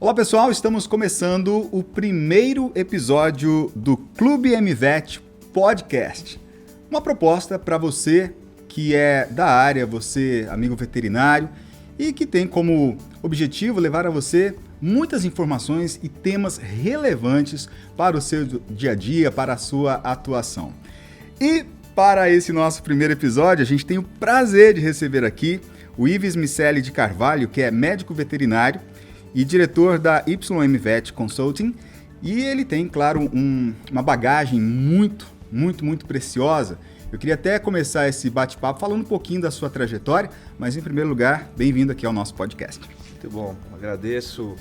Olá pessoal, estamos começando o primeiro episódio do Clube MVET Podcast. Uma proposta para você que é da área, você amigo veterinário e que tem como objetivo levar a você muitas informações e temas relevantes para o seu dia a dia, para a sua atuação. E para esse nosso primeiro episódio, a gente tem o prazer de receber aqui o Ives Miceli de Carvalho, que é médico veterinário e diretor da YMVET Consulting, e ele tem, claro, uma bagagem muito preciosa. Eu queria até começar esse bate-papo falando um pouquinho da sua trajetória, mas em primeiro lugar, bem-vindo aqui ao nosso podcast. Muito bom, agradeço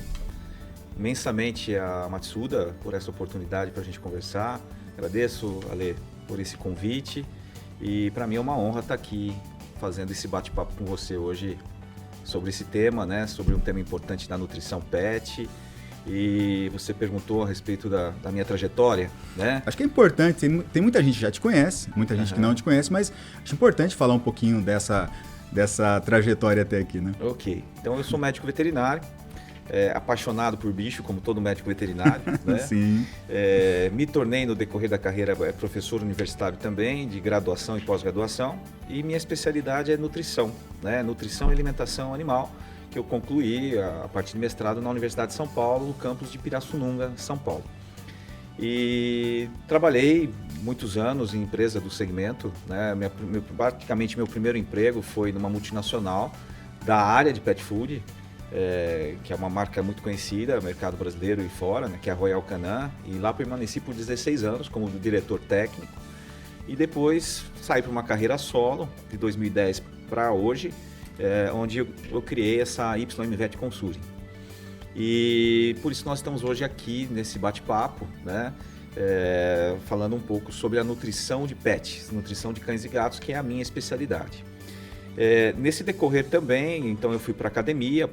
imensamente a Matsuda por essa oportunidade para a gente conversar, agradeço, Ale, por esse convite, e para mim é uma honra estar aqui fazendo esse bate-papo com você hoje sobre esse tema, né? Sobre um tema importante da nutrição pet. E você perguntou a respeito da minha trajetória, né? Acho que é importante, tem muita gente que já te conhece, muita gente que não te conhece, mas acho importante falar um pouquinho dessa trajetória até aqui, né? Ok, então eu sou médico veterinário, apaixonado por bicho, como todo médico veterinário, né? Sim. Me tornei no decorrer da carreira professor universitário também, de graduação e pós-graduação, e minha especialidade é nutrição, né? Nutrição e alimentação animal, que eu concluí a partir do mestrado na Universidade de São Paulo, no campus de Pirassununga, São Paulo. E trabalhei muitos anos em empresa do segmento, né? Praticamente meu primeiro emprego foi numa multinacional da área de pet food, que é uma marca muito conhecida no mercado brasileiro e fora, né? Que é a Royal Canin, e lá permaneci por 16 anos como diretor técnico, e depois saí para uma carreira solo, de 2010 para hoje, onde eu criei essa YMVET Consulting. E por isso nós estamos hoje aqui nesse bate-papo, né? Falando um pouco sobre a nutrição de pets, nutrição de cães e gatos, que é a minha especialidade. Nesse decorrer também, então eu fui para a academia,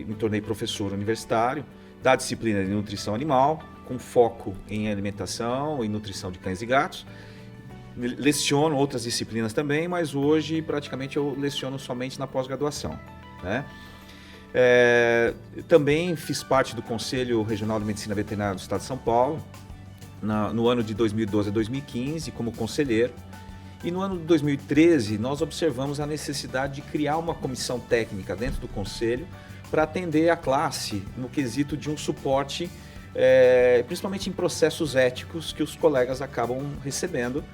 me tornei professor universitário da disciplina de nutrição animal, com foco em alimentação e nutrição de cães e gatos. Leciono outras disciplinas também, mas hoje praticamente eu leciono somente na pós-graduação, né? Também fiz parte do Conselho Regional de Medicina Veterinária do Estado de São Paulo, no ano de 2012 a 2015, como conselheiro. E no ano de 2013, nós observamos a necessidade de criar uma comissão técnica dentro do Conselho para atender a classe no quesito de um suporte, principalmente em processos éticos que os colegas acabam recebendo.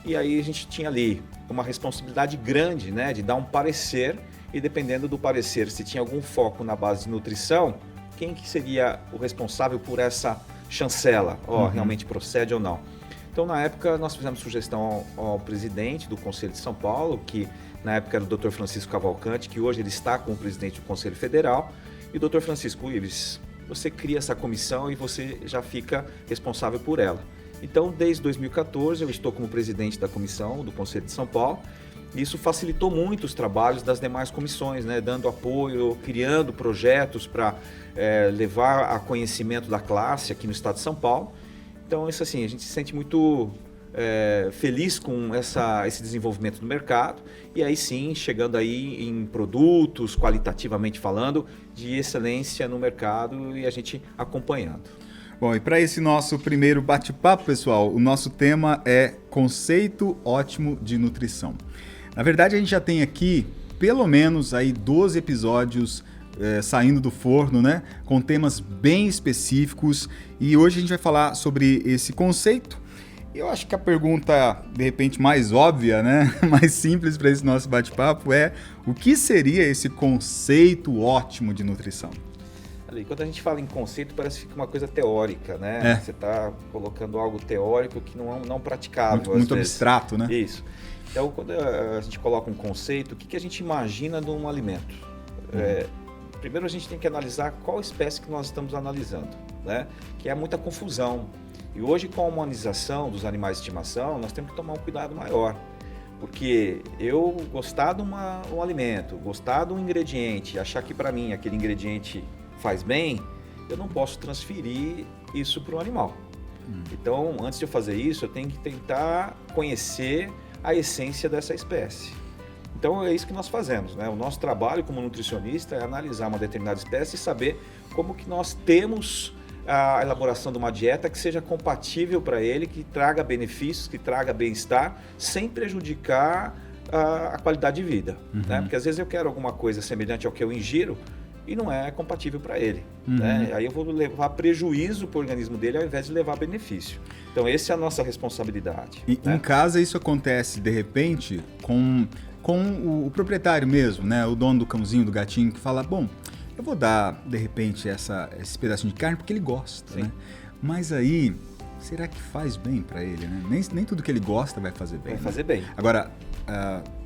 E aí a gente tinha ali uma responsabilidade grande, né, de dar um parecer, e dependendo do parecer, se tinha algum foco na base de nutrição, quem que seria o responsável por essa chancela? Realmente procede ou não? Então, na época, nós fizemos sugestão ao presidente do Conselho de São Paulo, que na época era o Dr. Francisco Cavalcante, que hoje ele está como presidente do Conselho Federal. E o Dr. Francisco, Ives, você cria essa comissão e você já fica responsável por ela. Então, desde 2014, eu estou como presidente da comissão do Conselho de São Paulo. Isso facilitou muito os trabalhos das demais comissões, né? Dando apoio, criando projetos para levar a conhecimento da classe aqui no estado de São Paulo. Então, isso assim, a gente se sente muito feliz com esse desenvolvimento do mercado, e aí sim, chegando aí em produtos, qualitativamente falando, de excelência no mercado, e a gente acompanhando. Bom, e para esse nosso primeiro bate-papo, pessoal, o nosso tema é conceito ótimo de nutrição. Na verdade, a gente já tem aqui pelo menos aí 12 episódios saindo do forno, né? Com temas bem específicos, e hoje a gente vai falar sobre esse conceito. Eu acho que a pergunta, de repente, mais óbvia, né? Mais simples para esse nosso bate-papo é: o que seria esse conceito ótimo de nutrição? Quando a gente fala em conceito, parece que fica uma coisa teórica, né? Você está colocando algo teórico que não praticável. Muito abstrato, né? Isso. Então, quando a gente coloca um conceito, o que a gente imagina de um alimento? Primeiro, a gente tem que analisar qual espécie que nós estamos analisando, né? Que é muita confusão. E hoje, com a humanização dos animais de estimação, nós temos que tomar um cuidado maior. Porque eu gostar de um alimento, gostar de um ingrediente, achar que para mim aquele ingrediente faz bem, eu não posso transferir isso para o animal. Então, antes de eu fazer isso, eu tenho que tentar conhecer a essência dessa espécie. Então é isso que nós fazemos, né? O nosso trabalho como nutricionista é analisar uma determinada espécie e saber como que nós temos a elaboração de uma dieta que seja compatível para ele, que traga benefícios, que traga bem-estar, sem prejudicar a qualidade de vida, né? Porque às vezes eu quero alguma coisa semelhante ao que eu ingiro e não é compatível para ele, né? Aí eu vou levar prejuízo para o organismo dele ao invés de levar benefício. Então essa é a nossa responsabilidade. E né? em casa isso acontece de repente com o proprietário mesmo, né? O dono do cãozinho, do gatinho, que fala, bom, eu vou dar de repente esse pedacinho de carne porque ele gosta, Sim. né? Mas aí, será que faz bem para ele, né? Nem tudo que ele gosta vai fazer bem. Vai fazer bem. Agora,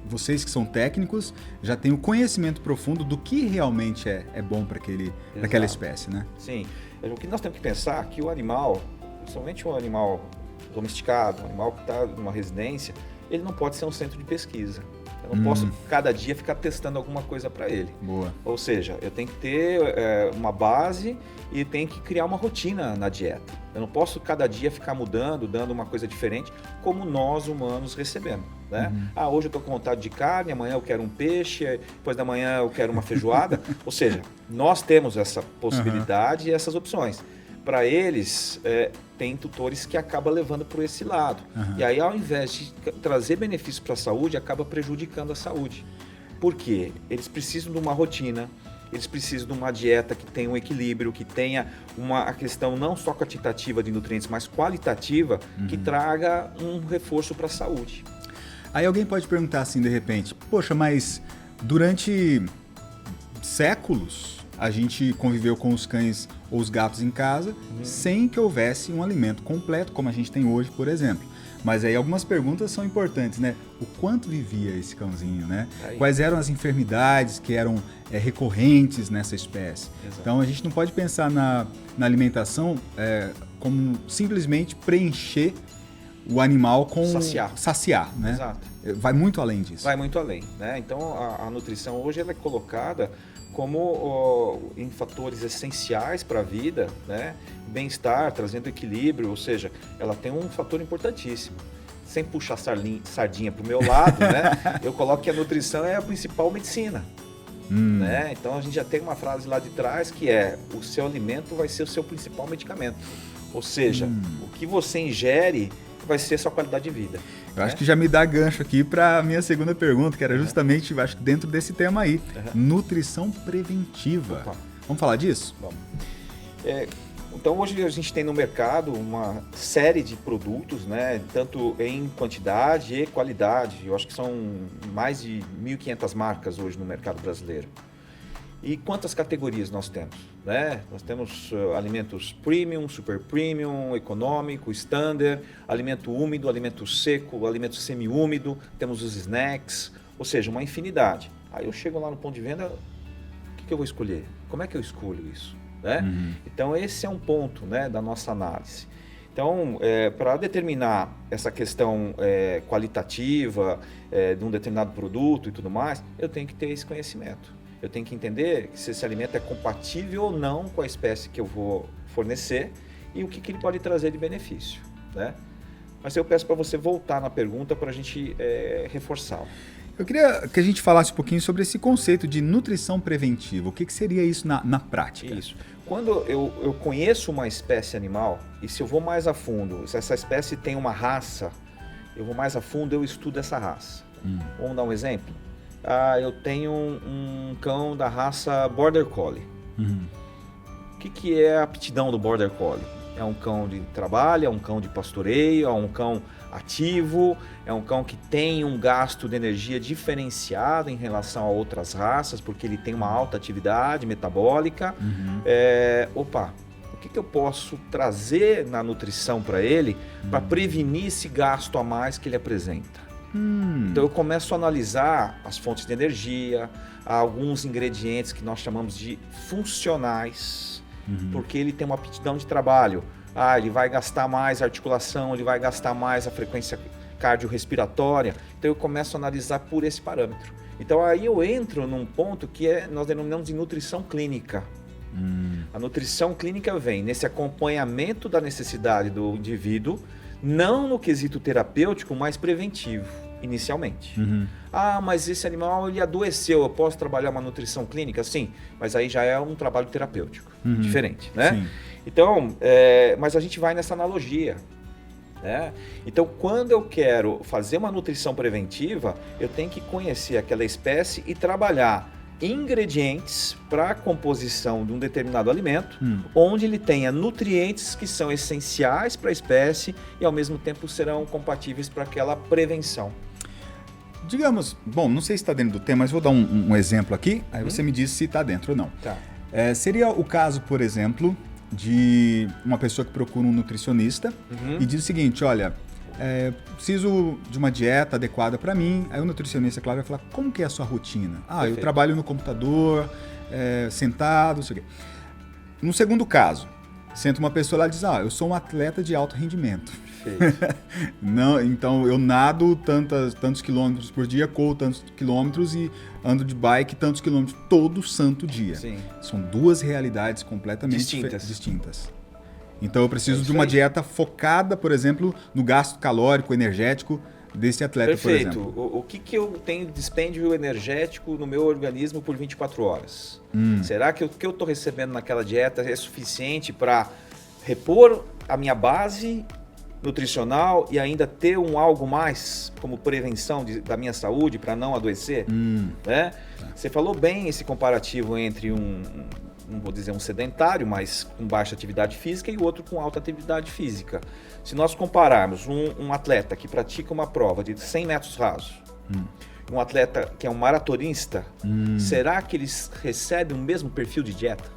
vocês que são técnicos já têm o conhecimento profundo do que realmente é bom para aquela espécie, né? Sim. O que nós temos que pensar é que o animal, principalmente um animal domesticado, um animal que está numa residência, ele não pode ser um centro de pesquisa. Eu não posso cada dia ficar testando alguma coisa para ele. Boa. Ou seja, eu tenho que ter uma base e tenho que criar uma rotina na dieta. Eu não posso cada dia ficar mudando, dando uma coisa diferente, como nós humanos recebemos. Né? Hoje eu estou com vontade de carne, amanhã eu quero um peixe, depois da manhã eu quero uma feijoada. Ou seja, nós temos essa possibilidade e essas opções. Para eles, tem tutores que acabam levando por esse lado. E aí, ao invés de trazer benefícios para a saúde, acaba prejudicando a saúde. Por quê? Eles precisam de uma rotina, eles precisam de uma dieta que tenha um equilíbrio, que tenha a questão não só quantitativa de nutrientes, mas qualitativa, que traga um reforço para a saúde. Aí alguém pode perguntar assim, de repente, poxa, mas durante séculos a gente conviveu com os cães ou os gatos em casa sem que houvesse um alimento completo, como a gente tem hoje, por exemplo. Mas aí algumas perguntas são importantes, né? O quanto vivia esse cãozinho, né? Quais eram as enfermidades que eram recorrentes nessa espécie? Exato. Então a gente não pode pensar na alimentação como simplesmente preencher o animal com... Saciar, né? Exato. Vai muito além disso. Vai muito além, né? Então a nutrição hoje ela é colocada como em fatores essenciais para a vida, né? Bem-estar, trazendo equilíbrio, ou seja, ela tem um fator importantíssimo. Sem puxar sardinha para o meu lado, né? Eu coloco que a nutrição é a principal medicina. Né? Então a gente já tem uma frase lá de trás que é: o seu alimento vai ser o seu principal medicamento. Ou seja, o que você ingere vai ser a sua qualidade de vida. Eu acho que já me dá gancho aqui para a minha segunda pergunta, que era justamente, acho que dentro desse tema aí, nutrição preventiva. Opa. Vamos falar disso? Vamos. Então hoje a gente tem no mercado uma série de produtos, né, tanto em quantidade e qualidade. Eu acho que são mais de 1.500 marcas hoje no mercado brasileiro. E quantas categorias nós temos? Né? Nós temos alimentos premium, super premium, econômico, standard, alimento úmido, alimento seco, alimento semi-úmido, temos os snacks, ou seja, uma infinidade. Aí eu chego lá no ponto de venda, o que eu vou escolher? Como é que eu escolho isso? Né? Então esse é um ponto, né, da nossa análise. Então, para determinar essa questão qualitativa de um determinado produto e tudo mais, eu tenho que ter esse conhecimento. Eu tenho que entender se esse alimento é compatível ou não com a espécie que eu vou fornecer e o que ele pode trazer de benefício, né? Mas eu peço para você voltar na pergunta para a gente reforçar. Eu queria que a gente falasse um pouquinho sobre esse conceito de nutrição preventiva. O que seria isso na prática? Isso. Quando eu conheço uma espécie animal, e se eu vou mais a fundo, se essa espécie tem uma raça, eu vou mais a fundo, eu estudo essa raça. Vamos dar um exemplo? Eu tenho um cão da raça Border Collie. O que é a aptidão do Border Collie? É um cão de trabalho, é um cão de pastoreio, é um cão ativo, é um cão que tem um gasto de energia diferenciado em relação a outras raças, porque ele tem uma alta atividade metabólica. O que eu posso trazer na nutrição para ele para prevenir esse gasto a mais que ele apresenta? Então eu começo a analisar as fontes de energia, alguns ingredientes que nós chamamos de funcionais, porque ele tem uma aptidão de trabalho. Ele vai gastar mais a articulação, ele vai gastar mais a frequência cardiorrespiratória. Então eu começo a analisar por esse parâmetro. Então aí eu entro num ponto que nós denominamos de nutrição clínica. A nutrição clínica vem nesse acompanhamento da necessidade do indivíduo, não no quesito terapêutico, mas preventivo. inicialmente. Ah, mas esse animal ele adoeceu, eu posso trabalhar uma nutrição clínica? Sim, mas aí já é um trabalho terapêutico, diferente, né? Sim. Então, mas a gente vai nessa analogia, né? Então, quando eu quero fazer uma nutrição preventiva, eu tenho que conhecer aquela espécie e trabalhar ingredientes para a composição de um determinado alimento, onde ele tenha nutrientes que são essenciais para a espécie e ao mesmo tempo serão compatíveis para aquela prevenção. Digamos, bom, não sei se está dentro do tema, mas vou dar um exemplo aqui, aí você me diz se está dentro ou não. Tá. Seria o caso, por exemplo, de uma pessoa que procura um nutricionista e diz o seguinte, olha, preciso de uma dieta adequada para mim. Aí o nutricionista, claro, vai falar, como que é a sua rotina? Perfeito. Eu trabalho no computador, sentado, não sei o quê. No segundo caso, senta uma pessoa lá e diz, eu sou um atleta de alto rendimento. Não, então eu nado tantos quilômetros por dia, corro tantos quilômetros e ando de bike tantos quilômetros todo santo dia. Sim. São duas realidades completamente distintas. Então eu preciso de uma dieta focada, por exemplo, no gasto calórico, energético desse atleta, Perfeito. por exemplo. O que eu tenho de dispêndio energético no meu organismo por 24 horas? Será que o que eu estou recebendo naquela dieta é suficiente para repor a minha base nutricional e ainda ter algo mais como prevenção da minha saúde para não adoecer? Né? Você falou bem esse comparativo entre não vou dizer um sedentário, mas com baixa atividade física e o outro com alta atividade física. Se nós compararmos um atleta que pratica uma prova de 100 metros rasos, um atleta que é um maratonista, será que eles recebem o mesmo perfil de dieta?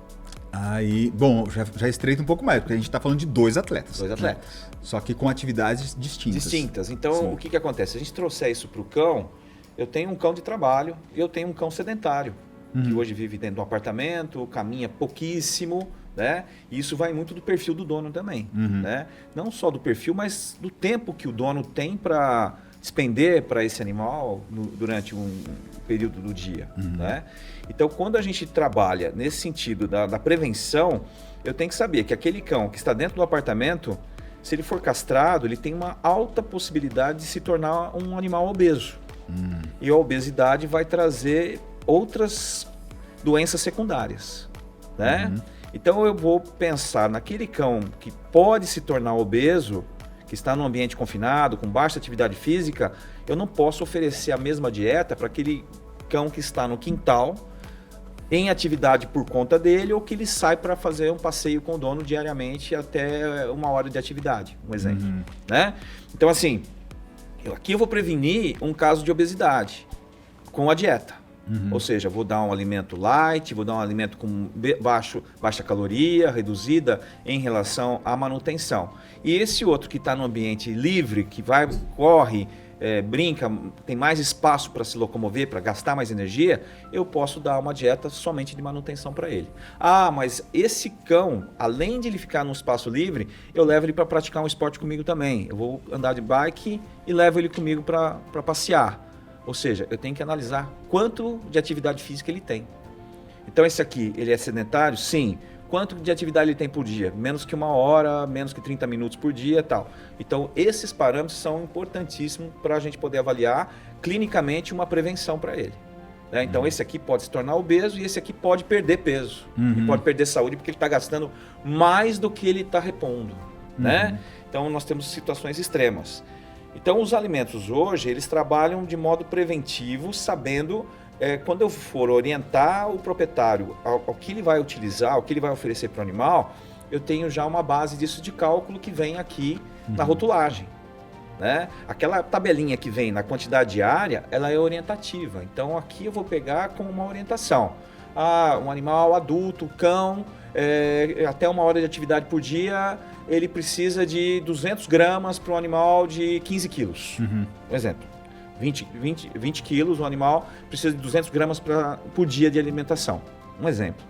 Aí, bom, já estreita um pouco mais, porque a gente está falando de dois atletas. Dois atletas. Né? Só que com atividades distintas. Então, sim. O que acontece? Se a gente trouxer isso para o cão, eu tenho um cão de trabalho e eu tenho um cão sedentário, que hoje vive dentro de um apartamento, caminha pouquíssimo, né? E isso vai muito do perfil do dono também, né? Não só do perfil, mas do tempo que o dono tem para despender para esse animal durante um período do dia, né? Então, quando a gente trabalha nesse sentido da prevenção, eu tenho que saber que aquele cão que está dentro do apartamento, se ele for castrado, ele tem uma alta possibilidade de se tornar um animal obeso. E a obesidade vai trazer outras doenças secundárias, né? Então, eu vou pensar naquele cão que pode se tornar obeso, que está num ambiente confinado, com baixa atividade física, eu não posso oferecer a mesma dieta para aquele cão que está no quintal, em atividade por conta dele, ou que ele sai para fazer um passeio com o dono diariamente até 1 hora de atividade, um exemplo. Né? Então, assim, aqui eu vou prevenir um caso de obesidade com a dieta. Ou seja, vou dar um alimento light, vou dar um alimento com baixa caloria, reduzida em relação à manutenção. E esse outro que está no ambiente livre, que corre, brinca, tem mais espaço para se locomover, para gastar mais energia, eu posso dar uma dieta somente de manutenção para ele. Mas esse cão, além de ele ficar no espaço livre, eu levo ele para praticar um esporte comigo também. Eu vou andar de bike e levo ele comigo para passear. Ou seja, eu tenho que analisar quanto de atividade física ele tem. Então esse aqui, ele é sedentário? Sim. Quanto de atividade ele tem por dia? Menos que 1 hora, menos que 30 minutos por dia e tal. Então esses parâmetros são importantíssimos para a gente poder avaliar clinicamente uma prevenção para ele. Né? Então esse aqui pode se tornar obeso e esse aqui pode perder peso. E pode perder saúde porque ele está gastando mais do que ele está repondo. Né? Então nós temos situações extremas. Então os alimentos hoje, eles trabalham de modo preventivo, sabendo quando eu for orientar o proprietário ao que ele vai utilizar, ao que ele vai oferecer para o animal, eu tenho já uma base disso de cálculo que vem aqui na rotulagem. Né? Aquela tabelinha que vem na quantidade diária, ela é orientativa. Então aqui eu vou pegar como uma orientação. Um animal adulto, cão, até 1 hora de atividade por dia, ele precisa de 200 gramas para um animal de 15 quilos. Um exemplo. 20 quilos, um animal precisa de 200 gramas por dia de alimentação. Um exemplo.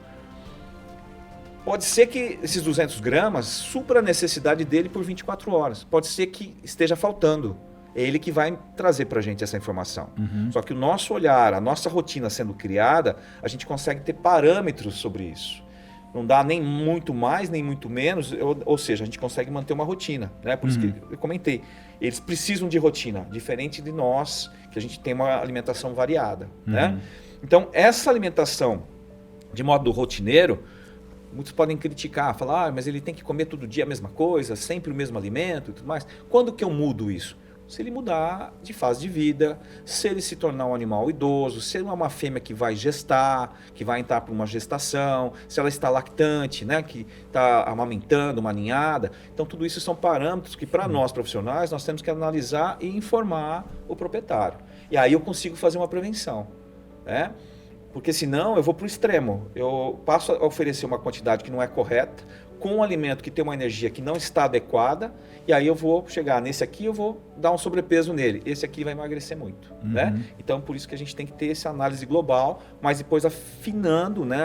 Pode ser que esses 200 gramas supra a necessidade dele por 24 horas. Pode ser que esteja faltando. É ele que vai trazer para a gente essa informação. Só que o nosso olhar, a nossa rotina sendo criada, a gente consegue ter parâmetros sobre isso. Não dá nem muito mais, nem muito menos, ou seja, a gente consegue manter uma rotina, né? Por isso que eu comentei, eles precisam de rotina, diferente de nós, que a gente tem uma alimentação variada, né? Então, essa alimentação de modo rotineiro, muitos podem criticar, falar, mas ele tem que comer todo dia a mesma coisa, sempre o mesmo alimento e tudo mais. Quando que eu mudo isso? Se ele mudar de fase de vida, se ele se tornar um animal idoso, se ele é uma fêmea que vai gestar, que vai entrar para uma gestação, se ela está lactante, né, que está amamentando uma ninhada. Então, tudo isso são parâmetros que, para nós profissionais, nós temos que analisar e informar o proprietário. E aí eu consigo fazer uma prevenção, né? Porque senão eu vou para o extremo. Eu passo a oferecer uma quantidade que não é correta, com um alimento que tem uma energia que não está adequada, e aí eu vou chegar nesse aqui, eu vou dar um sobrepeso nele. Esse aqui vai emagrecer muito, né? Então, por isso que a gente tem que ter essa análise global, mas depois afinando, né,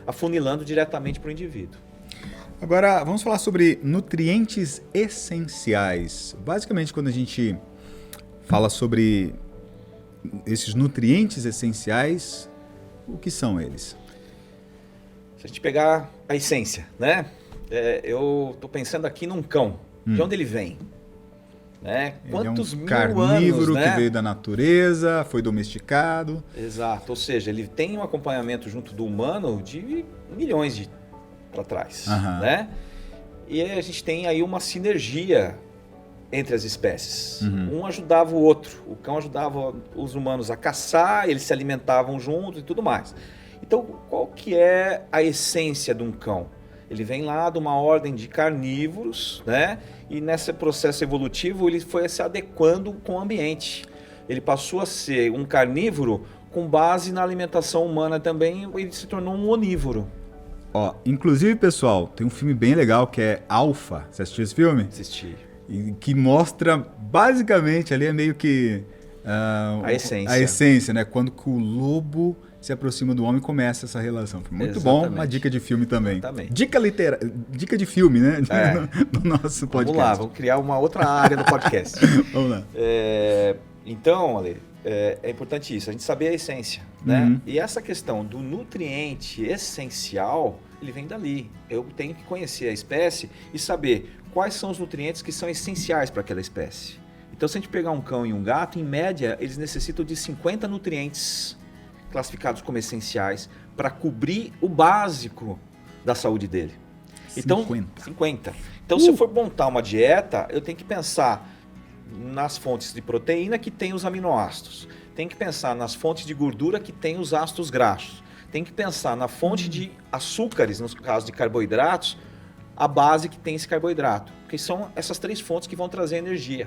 afunilando diretamente para o indivíduo. Agora, vamos falar sobre nutrientes essenciais. Basicamente, quando a gente fala sobre esses nutrientes essenciais, o que são eles? Se a gente pegar a essência, né? Eu estou pensando aqui num cão. De onde ele vem? Né? Quantos ele é um mil carnívoro, anos, né? que veio da natureza, foi domesticado. Exato, ou seja, ele tem um acompanhamento junto do humano de milhões para trás, né? E a gente tem aí uma sinergia entre as espécies. Um ajudava o outro. O cão ajudava os humanos a caçar, eles se alimentavam juntos e tudo mais. Então, qual que é a essência de um cão? Ele vem lá de uma ordem de carnívoros, né? E nesse processo evolutivo ele foi se adequando com o ambiente. Ele passou a ser um carnívoro com base na alimentação humana também, ele se tornou um onívoro. Ó, inclusive, pessoal, tem um filme bem legal que é Alpha. Você assistiu esse filme? Assisti. E que mostra, basicamente, ali é meio que... a essência. A essência, né? Quando que o lobo se aproxima do homem, começa essa relação. Muito Exatamente. bom, uma dica de filme também. Exatamente. Dica de filme, né? No nosso podcast. Vamos lá, vamos criar uma outra área no podcast. Vamos lá. Então, Ale, é importante isso, a gente saber a essência, né? E essa questão do nutriente essencial, ele vem dali. Eu tenho que conhecer a espécie e saber quais são os nutrientes que são essenciais para aquela espécie. Então, se a gente pegar um cão e um gato, em média, eles necessitam de 50 nutrientes classificados como essenciais para cobrir o básico da saúde dele. 50. Então, se eu for montar uma dieta, eu tenho que pensar nas fontes de proteína que tem os aminoácidos. Tem que pensar nas fontes de gordura que tem os ácidos graxos. Tem que pensar na fonte de açúcares, no caso de carboidratos, a base que tem esse carboidrato. Porque são essas três fontes que vão trazer energia.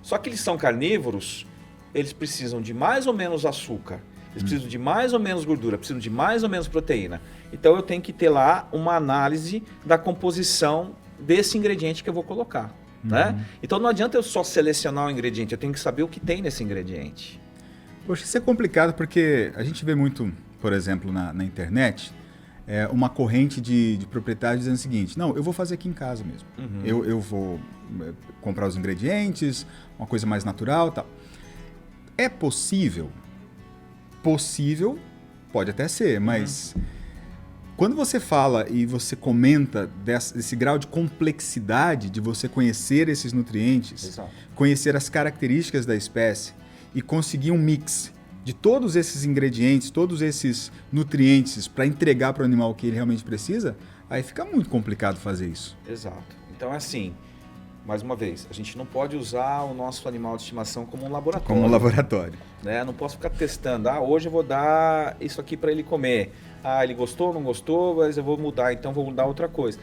Só que eles são carnívoros, eles precisam de mais ou menos açúcar, eles precisam de mais ou menos gordura, precisam de mais ou menos proteína. Então eu tenho que ter lá uma análise da composição desse ingrediente que eu vou colocar. Né? Então não adianta eu só selecionar o ingrediente, eu tenho que saber o que tem nesse ingrediente. Poxa, isso é complicado porque a gente vê muito, por exemplo, na internet, uma corrente de proprietários dizendo o seguinte: não, eu vou fazer aqui em casa mesmo. Eu vou comprar os ingredientes, uma coisa mais natural e tal. É possível? Possível, pode até ser, mas quando você fala e você comenta desse grau de complexidade de você conhecer esses nutrientes, Exato. Conhecer as características da espécie e conseguir um mix de todos esses ingredientes, todos esses nutrientes para entregar para o animal o que ele realmente precisa, aí fica muito complicado fazer isso. Exato. Então é assim, mais uma vez, a gente não pode usar o nosso animal de estimação como um laboratório. Como um laboratório. Né? Não posso ficar testando, hoje eu vou dar isso aqui para ele comer. Ele gostou, não gostou, mas eu vou mudar, então vou mudar outra coisa.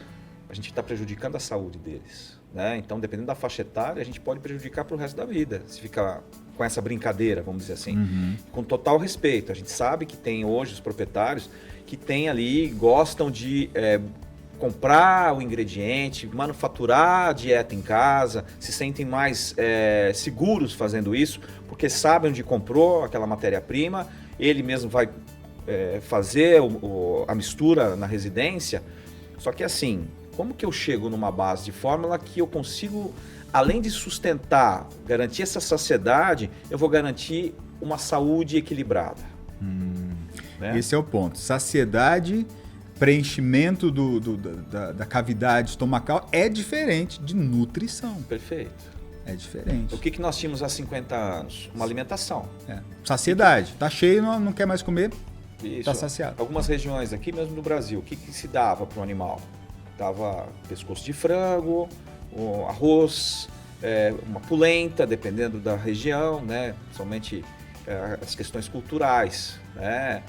A gente está prejudicando a saúde deles. Né? Então, dependendo da faixa etária, a gente pode prejudicar para o resto da vida, se ficar com essa brincadeira, vamos dizer assim. Com total respeito. A gente sabe que tem hoje os proprietários que tem ali, gostam de comprar o ingrediente, manufaturar a dieta em casa, se sentem mais seguros fazendo isso, porque sabem onde comprou aquela matéria-prima, ele mesmo vai fazer a mistura na residência. Só que assim, como que eu chego numa base de fórmula que eu consigo, além de sustentar, garantir essa saciedade, eu vou garantir uma saúde equilibrada? Né? Esse é o ponto. Saciedade preenchimento da cavidade estomacal é diferente de nutrição. Perfeito. É diferente. O que nós tínhamos há 50 anos? Uma alimentação. Saciedade. Tá cheio, não quer mais comer, Isso. tá saciado. Algumas regiões aqui mesmo no Brasil, o que se dava para o animal? Dava pescoço de frango, arroz, uma polenta, dependendo da região, né? Somente as questões culturais, né?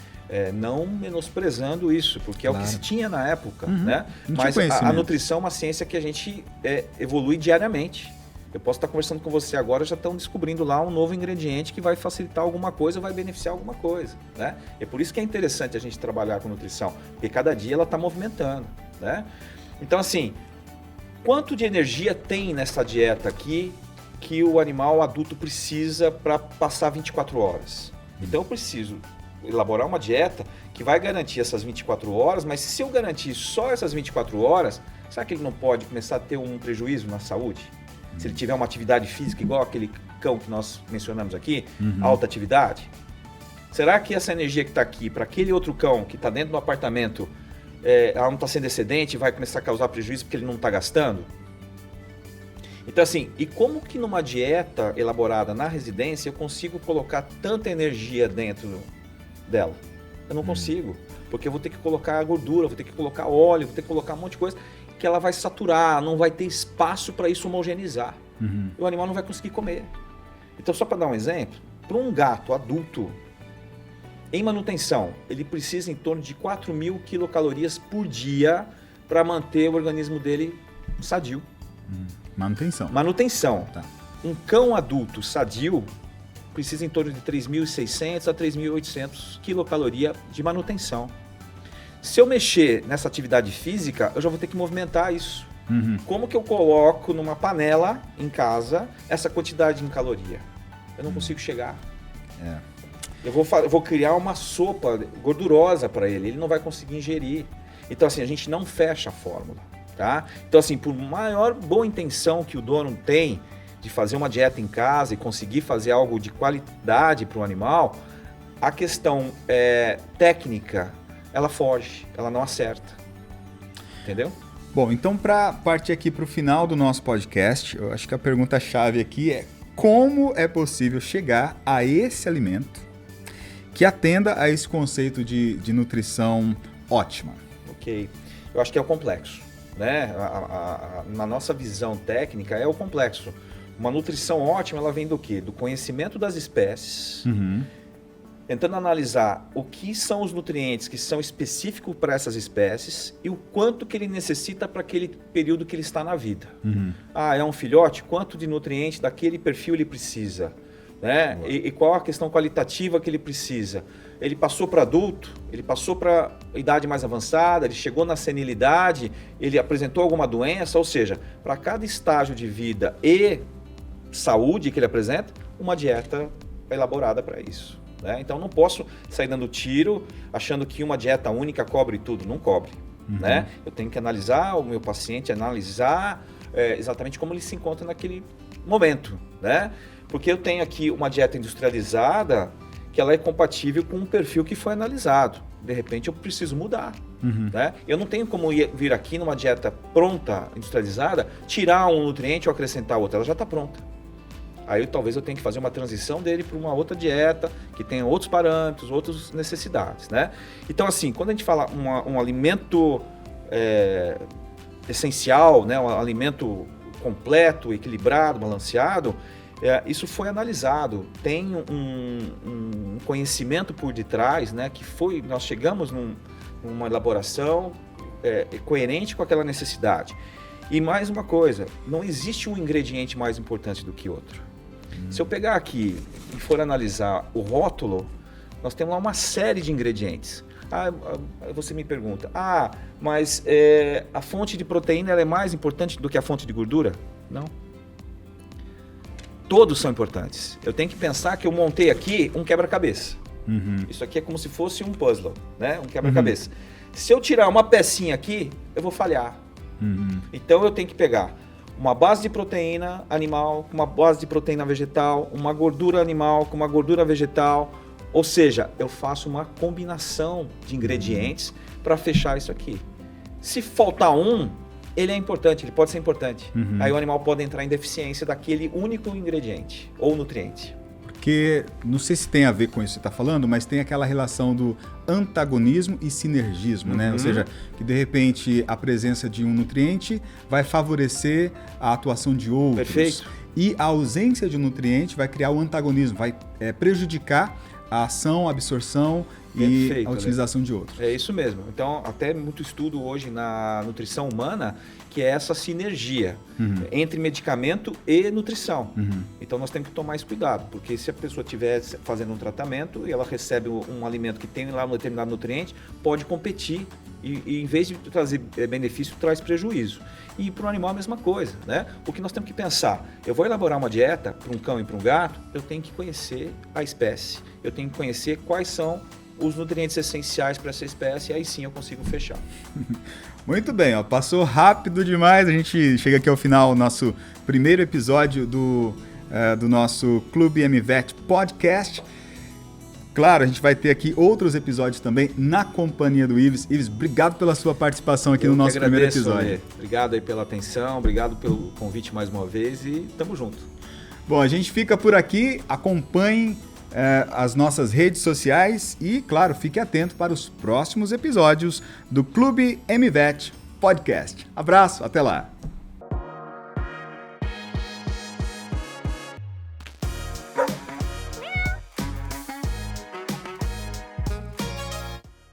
Não menosprezando isso, porque é o que se tinha na época, né? Mas a nutrição é uma ciência que a gente evolui diariamente. Eu posso estar conversando com você agora, já estão descobrindo lá um novo ingrediente que vai facilitar alguma coisa, vai beneficiar alguma coisa, né? É por isso que é interessante a gente trabalhar com nutrição, porque cada dia ela está movimentando, né? Então, assim, quanto de energia tem nessa dieta aqui que o animal adulto precisa para passar 24 horas? Então, eu preciso elaborar uma dieta que vai garantir essas 24 horas, mas se eu garantir só essas 24 horas, será que ele não pode começar a ter um prejuízo na saúde? Se ele tiver uma atividade física igual aquele cão que nós mencionamos aqui, alta atividade, será que essa energia que está aqui para aquele outro cão que está dentro do apartamento, ela não está sendo excedente e vai começar a causar prejuízo porque ele não está gastando? Então assim, e como que numa dieta elaborada na residência eu consigo colocar tanta energia dentro dela? Eu não consigo, porque eu vou ter que colocar gordura, vou ter que colocar óleo, vou ter que colocar um monte de coisa que ela vai saturar, não vai ter espaço para isso homogeneizar. O animal não vai conseguir comer. Então, só para dar um exemplo, para um gato adulto, em manutenção, ele precisa em torno de 4.000 quilocalorias por dia para manter o organismo dele sadio. Manutenção. Tá. Um cão adulto sadio precisa em torno de 3.600 a 3.800 quilocalorias de manutenção. Se eu mexer nessa atividade física, eu já vou ter que movimentar isso. Como que eu coloco numa panela em casa essa quantidade em caloria? Eu não consigo chegar. Eu vou criar uma sopa gordurosa para ele não vai conseguir ingerir. Então assim, a gente não fecha a fórmula, tá? Então assim, por maior boa intenção que o dono tem de fazer uma dieta em casa e conseguir fazer algo de qualidade para o animal, a questão técnica, ela foge, ela não acerta. Entendeu? Bom, então para partir aqui para o final do nosso podcast, eu acho que a pergunta-chave aqui é como é possível chegar a esse alimento que atenda a esse conceito de nutrição ótima? Ok. Eu acho que é o complexo, né? Na nossa visão técnica é o complexo. Uma nutrição ótima, ela vem do quê? Do conhecimento das espécies, tentando analisar o que são os nutrientes que são específicos para essas espécies e o quanto que ele necessita para aquele período que ele está na vida. É um filhote? Quanto de nutriente daquele perfil ele precisa? Né? E qual a questão qualitativa que ele precisa? Ele passou para adulto? Ele passou para idade mais avançada? Ele chegou na senilidade? Ele apresentou alguma doença? Ou seja, para cada estágio de vida e saúde que ele apresenta, uma dieta elaborada para isso. Né? Então não posso sair dando tiro achando que uma dieta única cobre tudo. Não cobre. Né? Eu tenho que analisar o meu paciente, analisar exatamente como ele se encontra naquele momento. Né? Porque eu tenho aqui uma dieta industrializada que ela é compatível com um perfil que foi analisado. De repente eu preciso mudar. Né? Eu não tenho como vir aqui numa dieta pronta, industrializada, tirar um nutriente ou acrescentar outro. Ela já está pronta. Aí talvez eu tenha que fazer uma transição dele para uma outra dieta que tenha outros parâmetros, outras necessidades, né? Então assim, quando a gente fala um alimento essencial, né? Um alimento completo, equilibrado, balanceado, isso foi analisado, tem um conhecimento por detrás, né? Que nós chegamos numa elaboração coerente com aquela necessidade. E mais uma coisa, não existe um ingrediente mais importante do que outro. Se eu pegar aqui e for analisar o rótulo, nós temos lá uma série de ingredientes. Você me pergunta, mas a fonte de proteína ela é mais importante do que a fonte de gordura? Não. Todos são importantes. Eu tenho que pensar que eu montei aqui um quebra-cabeça. Isso aqui é como se fosse um puzzle, né? Um quebra-cabeça. Se eu tirar uma pecinha aqui, eu vou falhar. Então eu tenho que pegar uma base de proteína animal com uma base de proteína vegetal, uma gordura animal com uma gordura vegetal, Ou seja, eu faço uma combinação de ingredientes para fechar isso aqui. Se faltar um, ele é importante, ele pode ser importante. Aí o animal pode entrar em deficiência daquele único ingrediente ou nutriente. Porque, não sei se tem a ver com isso que você está falando, mas tem aquela relação do antagonismo e sinergismo, né? Ou seja, que de repente a presença de um nutriente vai favorecer a atuação de outros. Perfeito. E a ausência de um nutriente vai criar o antagonismo, vai prejudicar a ação, a absorção e a utilização de outros. É isso mesmo. Então, até muito estudo hoje na nutrição humana, que é essa sinergia entre medicamento e nutrição. Então, nós temos que tomar esse cuidado, porque se a pessoa estiver fazendo um tratamento e ela recebe um alimento que tem lá um determinado nutriente, pode competir e em vez de trazer benefício, traz prejuízo. E para o animal a mesma coisa, né? O que nós temos que pensar, eu vou elaborar uma dieta para um cão e para um gato, eu tenho que conhecer a espécie, eu tenho que conhecer quais são os nutrientes essenciais para essa espécie, e aí sim eu consigo fechar. Muito bem, ó, passou rápido demais, a gente chega aqui ao final, nosso primeiro episódio do nosso Clube MVET Podcast. Claro, a gente vai ter aqui outros episódios também na companhia do Ives. Ives, obrigado pela sua participação aqui no nosso primeiro episódio. Ale. Obrigado aí pela atenção, obrigado pelo convite mais uma vez e tamo junto. Bom, a gente fica por aqui, acompanhem as nossas redes sociais e, claro, fique atento para os próximos episódios do Clube MVET Podcast. Abraço, até lá!